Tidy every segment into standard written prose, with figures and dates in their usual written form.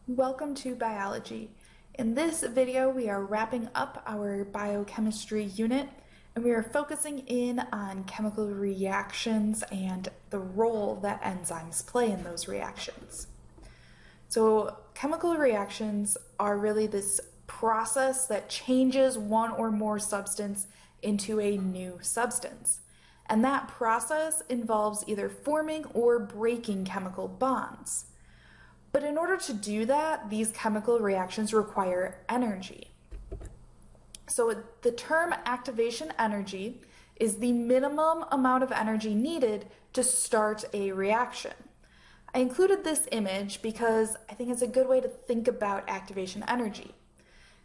Welcome to biology. In this video, we are wrapping up our biochemistry unit and we are focusing in on chemical reactions and the role that enzymes play in those reactions. So chemical reactions are really this process that changes one or more substance into a new substance. And that process involves either forming or breaking chemical bonds. But in order to do that, these chemical reactions require energy. So the term activation energy is the minimum amount of energy needed to start a reaction. I included this image because I think it's a good way to think about activation energy.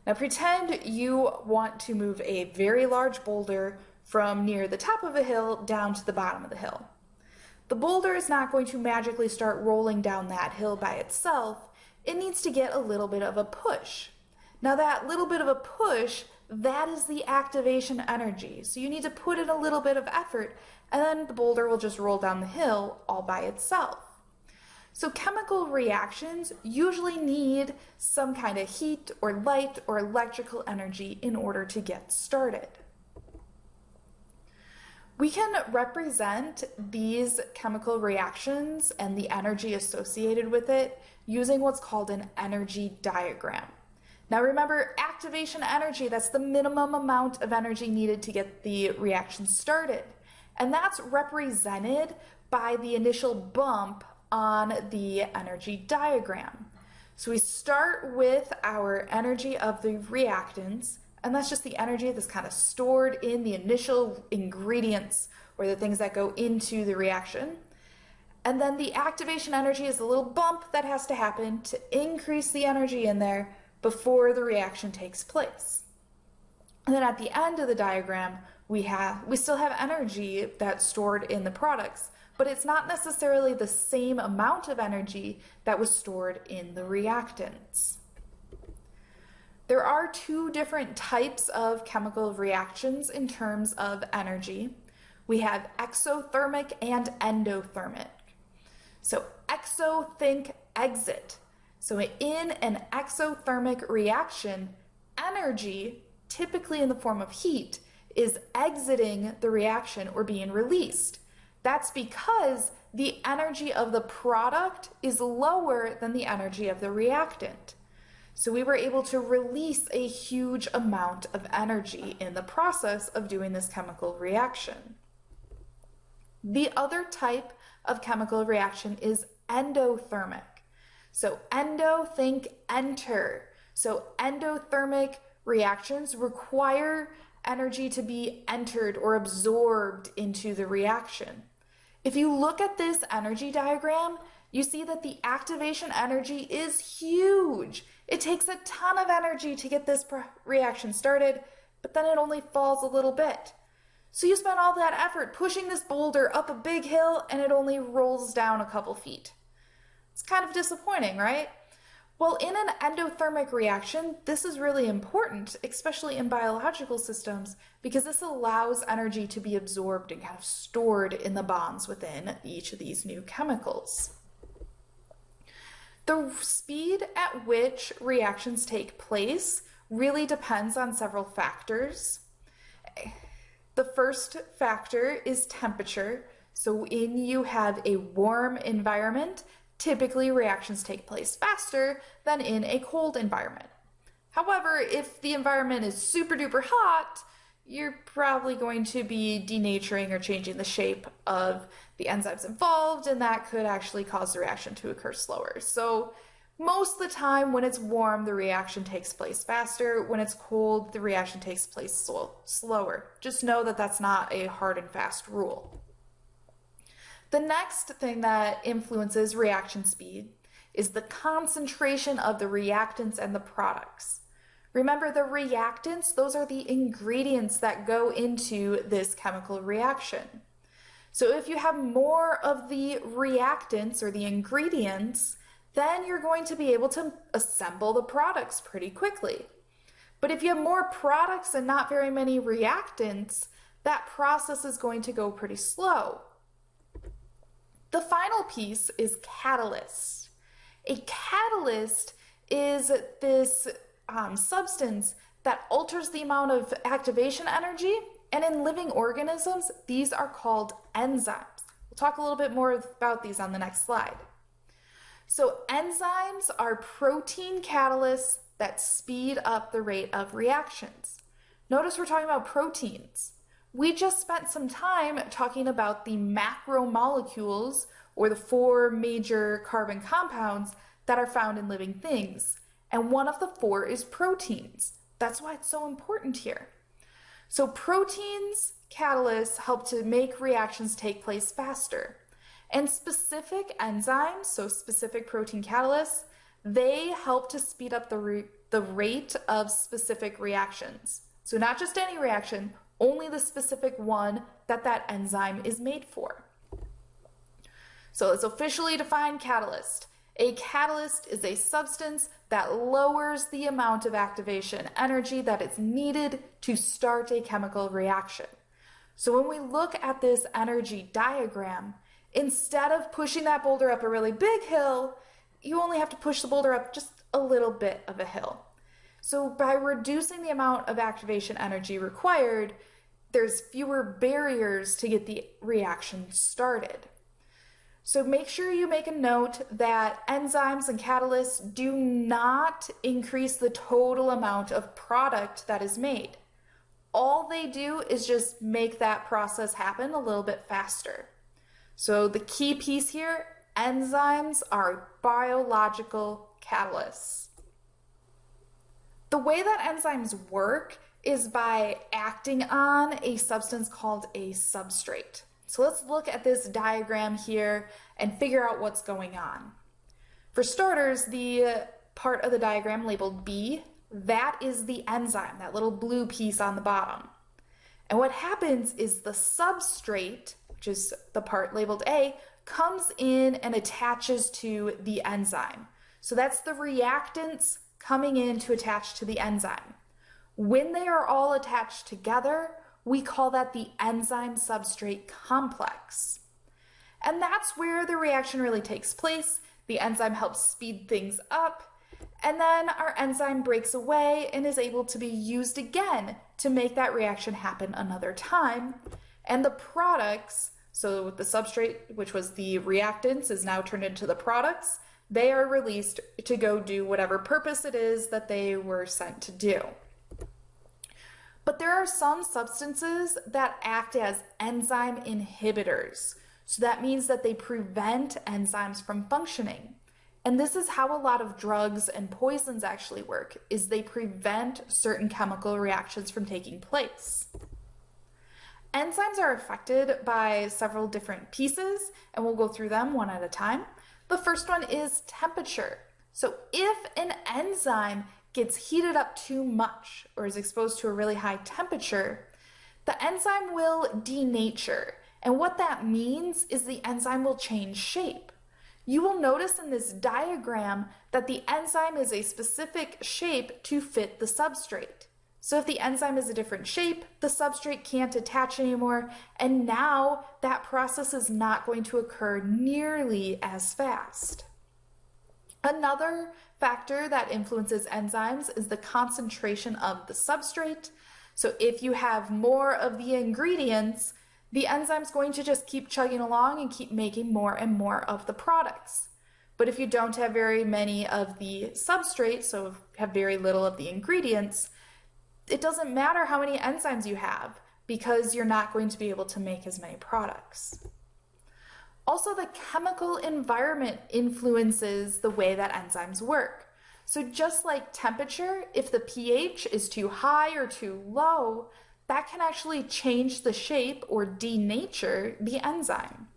Now pretend you want to move a very large boulder from near the top of a hill down to the bottom of the hill. The boulder is not going to magically start rolling down that hill by itself. It needs to get a little bit of a push. Now that little bit of a push, that is the activation energy. So you need to put in a little bit of effort and then the boulder will just roll down the hill all by itself. So chemical reactions usually need some kind of heat or light or electrical energy in order to get started. We can represent these chemical reactions and the energy associated with it using what's called an energy diagram. Now remember, activation energy, that's the minimum amount of energy needed to get the reaction started. And that's represented by the initial bump on the energy diagram. So we start with our energy of the reactants, and that's just the energy that's kind of stored in the initial ingredients or the things that go into the reaction. And then the activation energy is a little bump that has to happen to increase the energy in there before the reaction takes place. And then at the end of the diagram, we still have energy that's stored in the products, but it's not necessarily the same amount of energy that was stored in the reactants. There are two different types of chemical reactions in terms of energy. We have exothermic and endothermic. So exo, think exit. So in an exothermic reaction, energy, typically in the form of heat, is exiting the reaction or being released. That's because the energy of the product is lower than the energy of the reactant. So we were able to release a huge amount of energy in the process of doing this chemical reaction. The other type of chemical reaction is endothermic. So endo, think enter. So endothermic reactions require energy to be entered or absorbed into the reaction. If you look at this energy diagram, you see that the activation energy is huge. It takes a ton of energy to get this reaction started, but then it only falls a little bit. So you spend all that effort pushing this boulder up a big hill and it only rolls down a couple feet. It's kind of disappointing, right? Well, in an endothermic reaction, this is really important, especially in biological systems, because this allows energy to be absorbed and kind of stored in the bonds within each of these new chemicals. The speed at which reactions take place really depends on several factors. The first factor is temperature. So when you have a warm environment, typically reactions take place faster than in a cold environment. However, if the environment is super duper hot, you're probably going to be denaturing or changing the shape of the enzymes involved, and that could actually cause the reaction to occur slower. So most of the time when it's warm, the reaction takes place faster. When it's cold, the reaction takes place slower. Just know that that's not a hard and fast rule. The next thing that influences reaction speed is the concentration of the reactants and the products. Remember, the reactants, those are the ingredients that go into this chemical reaction. So if you have more of the reactants or the ingredients, then you're going to be able to assemble the products pretty quickly. But if you have more products and not very many reactants, that process is going to go pretty slow. The final piece is catalyst. A catalyst is this substance that alters the amount of activation energy, and in living organisms, these are called enzymes. We'll talk a little bit more about these on the next slide. So enzymes are protein catalysts that speed up the rate of reactions. Notice we're talking about proteins. We just spent some time talking about the macromolecules, or the 4 major carbon compounds that are found in living things. And one of the 4 is proteins. That's why it's so important here. So proteins, catalysts, help to make reactions take place faster. And specific enzymes, so specific protein catalysts, they help to speed up the rate of specific reactions. So not just any reaction, only the specific one that that enzyme is made for. So let's officially define catalyst. A catalyst is a substance that lowers the amount of activation energy that is needed to start a chemical reaction. So when we look at this energy diagram, instead of pushing that boulder up a really big hill, you only have to push the boulder up just a little bit of a hill. So by reducing the amount of activation energy required, there's fewer barriers to get the reaction started. So make sure you make a note that enzymes and catalysts do not increase the total amount of product that is made. All they do is just make that process happen a little bit faster. So the key piece here, enzymes are biological catalysts. The way that enzymes work is by acting on a substance called a substrate. So let's look at this diagram here and figure out what's going on. For starters, the part of the diagram labeled B, that is the enzyme, that little blue piece on the bottom. And what happens is the substrate, which is the part labeled A, comes in and attaches to the enzyme. So that's the reactants coming in to attach to the enzyme. When they are all attached together, we call that the enzyme substrate complex. And that's where the reaction really takes place. The enzyme helps speed things up, and then our enzyme breaks away and is able to be used again to make that reaction happen another time. And the products, so the substrate, which was the reactants, is now turned into the products. They are released to go do whatever purpose it is that they were sent to do. But there are some substances that act as enzyme inhibitors. So that means that they prevent enzymes from functioning. And this is how a lot of drugs and poisons actually work, is they prevent certain chemical reactions from taking place. Enzymes are affected by several different pieces, and we'll go through them one at a time. The first one is temperature. So if an enzyme gets heated up too much or is exposed to a really high temperature, the enzyme will denature. And what that means is the enzyme will change shape. You will notice in this diagram that the enzyme is a specific shape to fit the substrate. So if the enzyme is a different shape, the substrate can't attach anymore, and now that process is not going to occur nearly as fast. Another factor that influences enzymes is the concentration of the substrate. So if you have more of the ingredients, the enzyme's going to just keep chugging along and keep making more and more of the products. But if you don't have very many of the substrate, so have very little of the ingredients, it doesn't matter how many enzymes you have because you're not going to be able to make as many products. Also, the chemical environment influences the way that enzymes work. So just like temperature, if the pH is too high or too low, that can actually change the shape or denature the enzyme.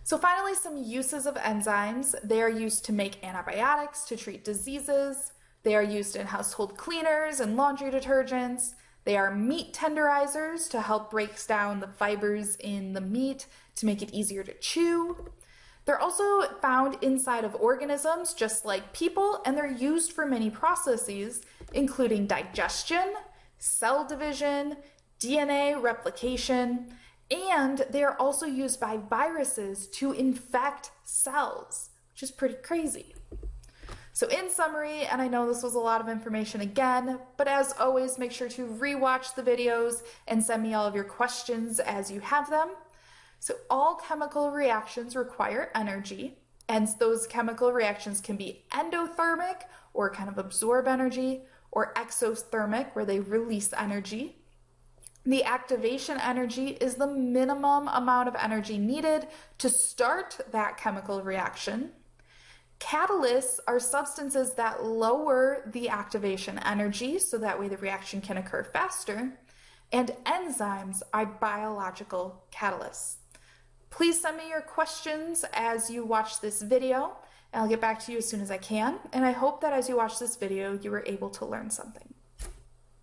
So finally, some uses of enzymes. They are used to make antibiotics to treat diseases. They are used in household cleaners and laundry detergents. They are meat tenderizers to help break down the fibers in the meat to make it easier to chew. They're also found inside of organisms just like people, and they're used for many processes, including digestion, cell division, DNA replication, and they are also used by viruses to infect cells, which is pretty crazy. So in summary, and I know this was a lot of information again, but as always, make sure to rewatch the videos and send me all of your questions as you have them. So all chemical reactions require energy, and those chemical reactions can be endothermic, or kind of absorb energy, or exothermic, where they release energy. The activation energy is the minimum amount of energy needed to start that chemical reaction. Catalysts are substances that lower the activation energy, so that way the reaction can occur faster. And enzymes are biological catalysts. Please send me your questions as you watch this video, and I'll get back to you as soon as I can. And I hope that as you watch this video, you were able to learn something.